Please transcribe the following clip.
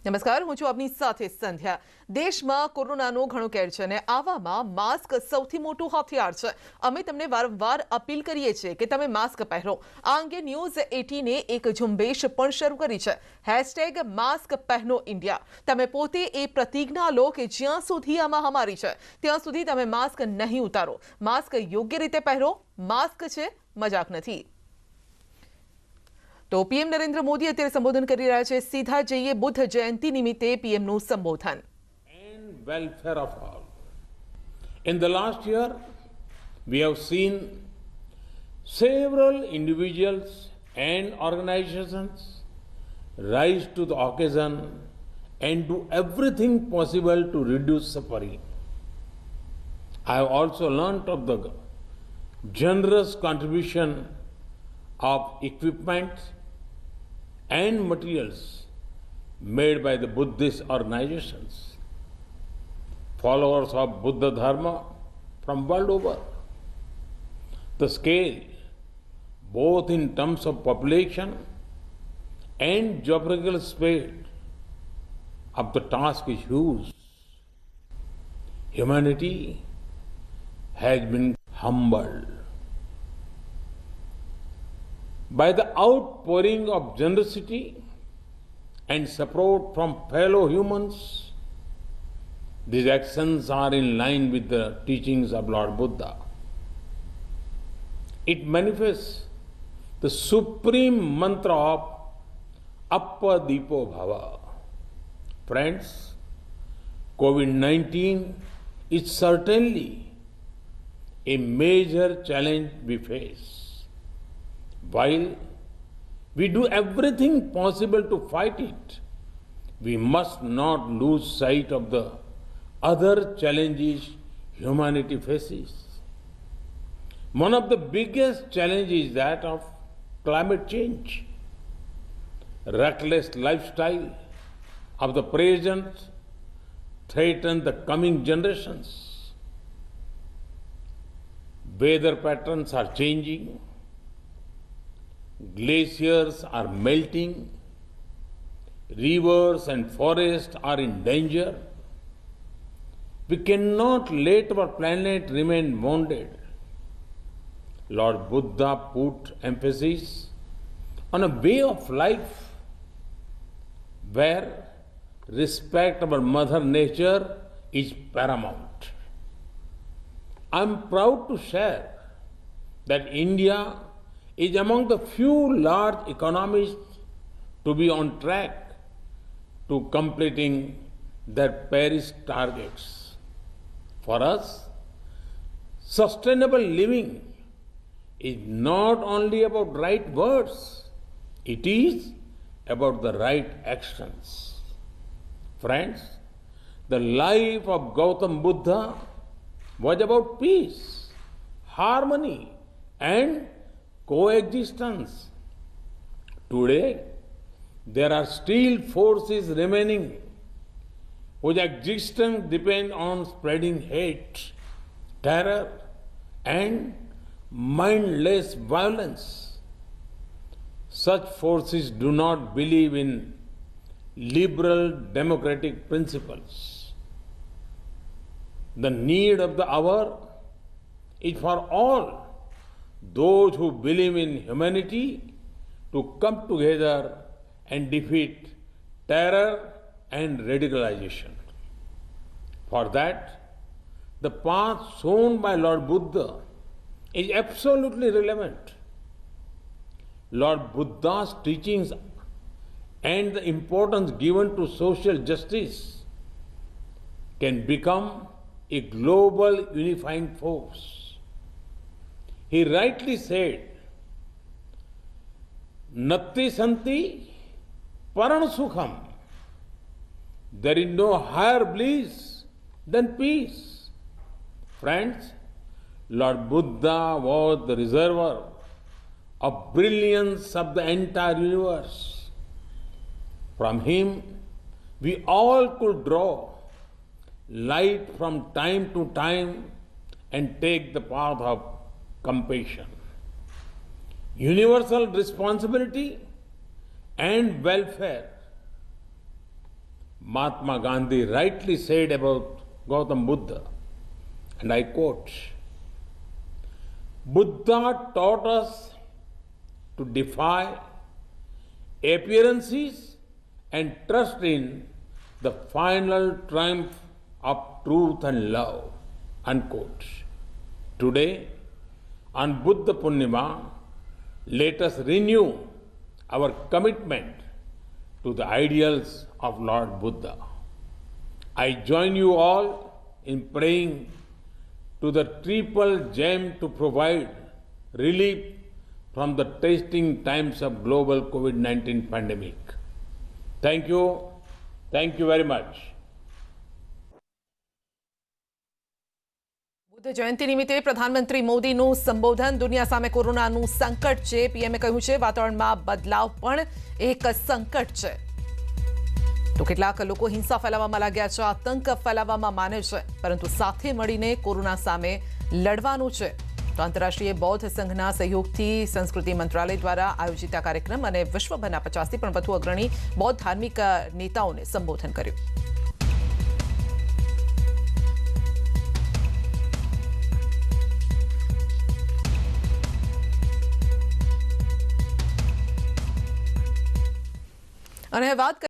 નમસ્કાર, હું છું આપની સાથે સંધ્યા. દેશમાં કોરોનાનો ઘણો કેર છે અને આવામાં માસ્ક સૌથી મોટું હથિયાર છે. અમે તમને વારંવાર અપીલ કરીએ છીએ કે તમે માસ્ક પહેરો. આ અંગે ન્યૂઝ 18એ એક ઝુંબેશ પણ શરૂ કરી છે. હેશટેગ માસ્ક પહેનો ઇન્ડિયા. તમે પોતે એ પ્રતિજ્ઞા લો કે જ્યાં સુધી આ મહામારી છે ત્યાં સુધી તમે માસ્ક નહીં ઉતારો. માસ્ક યોગ્ય રીતે પહેરો. માસ્ક છે, મજાક નથી. તો પીએમ નરેન્દ્ર મોદી અત્યારે સંબોધન કરી રહ્યા છે. સીધા જઈએ બુદ્ધ જયંતિ નિમિત્તે પીએમનું સંબોધન. And welfare of all. In the last year, we have seen several individuals and organizations rise to the occasion and do everything possible to reduce suffering. I have also learnt of the generous contribution of equipment and materials made by the Buddhist organizations, followers of Buddha Dharma from world over. The scale, both in terms of population and geographical spread, of the task is huge. Humanity has been humbled by the outpouring of generosity and support from fellow humans. These actions are in line with the teachings of Lord Buddha. It manifests the supreme mantra of Appadipo Bhava. Friends, COVID-19 is certainly a major challenge we face. While we do everything possible to fight it, we must not lose sight of the other challenges humanity faces. One of the biggest challenges is that of climate change. Reckless lifestyle of the present threaten the coming generations. Weather patterns are changing. Glaciers are melting, rivers and forests are in danger. We cannot let our planet remain wounded. Lord Buddha put emphasis on a way of life where respect for Mother Nature is paramount. I am proud to share that India is among the few large economies to be on track to completing their Paris targets. For us, sustainable living is not only about right words, it is about the right actions. Friends, the life of Gautam Buddha was about peace, harmony, and coexistence. Today, there are still forces remaining whose existence depends on spreading hate, terror, and mindless violence. Such forces do not believe in liberal democratic principles. The need of the hour is for all those who believe in humanity to come together and defeat terror and radicalization. For that, the path shown by Lord Buddha is absolutely relevant. Lord Buddha's teachings and the importance given to social justice can become a global unifying force. He rightly said, Natti Santi Paran Sukham. There is no higher bliss than peace. Friends, Lord Buddha was the reservoir of brilliance of the entire universe. From him, we all could draw light from time to time and take the path of compassion. Universal responsibility and welfare Mahatma Gandhi rightly said about Gautam Buddha, and I quote, Buddha taught us to defy appearances and trust in the final triumph of truth and love, unquote. Today, on Buddha Purnima, let us renew our commitment to the ideals of Lord Buddha. I join you all in praying to the triple gem to provide relief from the testing times of global COVID-19 pandemic. Thank you. Thank you very much. Buddha જયંતિ નિમિત્તે પ્રધાનમંત્રી મોદીનું સંબોધન. દુનિયા સામે કોરોનાનું સંકટ છે. પીએમએ કહ્યું છે વાતાવરણમાં બદલાવ પણ એક સંકટ છે. તો કેટલાક લોકો હિંસા ફેલાવવામાં લાગ્યા છે, આતંક ફેલાવવામાં માને છે, પરંતુ સાથે મળીને કોરોના સામે લડવાનું છે. તો આંતરરાષ્ટ્રીય બૌદ્ધ સંઘના સહયોગથી સંસ્કૃતિ મંત્રાલય દ્વારા આયોજિત આ કાર્યક્રમ અને વિશ્વભરના 50થી પણ વધુ અગ્રણી બૌદ્ધ ધાર્મિક નેતાઓને સંબોધન કર્યું. અને વાત